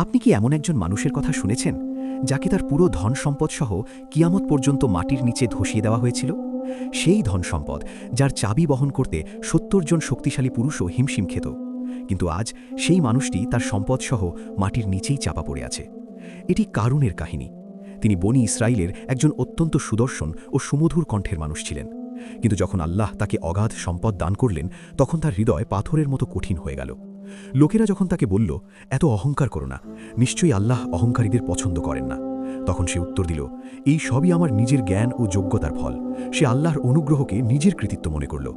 আপনি কি এমন একজন মানুষের কথা শুনেছেন যাকে তার পুরো ধন সম্পদ সহ কিয়ামত পর্যন্ত মাটির নিচে ধসিয়ে দেওয়া হয়েছিল? সেই ধন সম্পদ যার চাবি বহন করতে ৭০ জন শক্তিশালী পুরুষও হিমশিম খেত। কিন্তু আজ সেই মানুষটি তার সম্পদ সহ মাটির নিচেই চাপা পড়ে আছে। এটি কারুনের কাহিনী। তিনি বনি ইসরায়েলের একজন অত্যন্ত সুদর্শন ও সুমধুর কণ্ঠের মানুষ ছিলেন। কিন্তু যখন আল্লাহ তাকে অগাধ সম্পদ দান করলেন, তখন তার হৃদয় পাথরের মতো কঠিন হয়ে গেল। লোকেরা যখন তাকে বলল, এত অহংকার করো না, নিশ্চয়ই আল্লাহ অহংকারীদের পছন্দ করেন না, তখন সে উত্তর দিল, এই সবই আমার নিজের জ্ঞান ও যোগ্যতার ফল। সে আল্লাহর অনুগ্রহকে নিজের কৃতিত্ব মনে করল।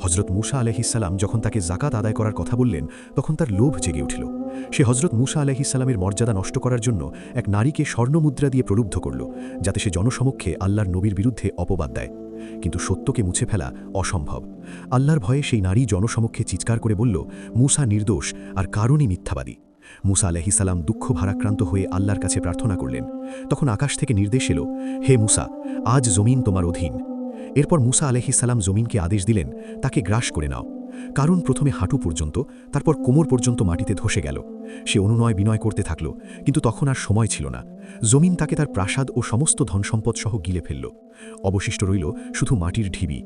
হজরত মুসা আলাইহিসসালাম যখন তাকে জাকাত আদায় করার কথা বললেন, তখন তার লোভ জেগে উঠল। সে হজরত মুসা আলাইহিসসালামের মর্যাদা নষ্ট করার জন্য এক নারীকে স্বর্ণমুদ্রা দিয়ে প্রলুব্ধ করল, যাতে সে জনসমক্ষে আল্লাহর নবীর বিরুদ্ধে অপবাদ দেয়। কিন্তু সত্যকে মুছে ফেলা অসম্ভব। আল্লাহর ভয়ে সেই নারী জনসমক্ষে চিৎকার করে বলল, মুসা নির্দোষ আর কারণই মিথ্যাবাদী। মুসা আলাইহিসসালাম দুঃখ ভারাক্রান্ত হয়ে আল্লাহর কাছে প্রার্থনা করলেন। তখন আকাশ থেকে নির্দেশ এলো, হে মুসা, আজ জমিন তোমার অধীন। এরপর মুসা আলাইহিসসালাম জমিনকে আদেশ দিলেন, তাকে গ্রাস করে নাও। কারণ প্রথমে হাঁটু পর্যন্ত, তারপর কোমর পর্যন্ত মাটিতে ধসে গেল। সে অনুনয় বিনয় করতে থাকল, কিন্তু তখন আর সময় ছিল না। জমিন তাকে তার প্রাসাদ ও সমস্ত ধনসম্পদ সহ গিলে ফেলল। অবশিষ্ট রইল শুধু মাটির ঢিবি।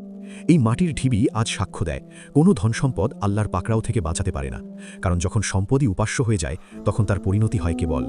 এই মাটির ঢিবি আজ সাক্ষ্য দেয়, কোনো ধনসম্পদ আল্লাহর পাকড়াও থেকে বাঁচাতে পারে না। কারণ যখন সম্পদই উপাস্য হয়ে যায়, তখন তার পরিণতি হয় কেবল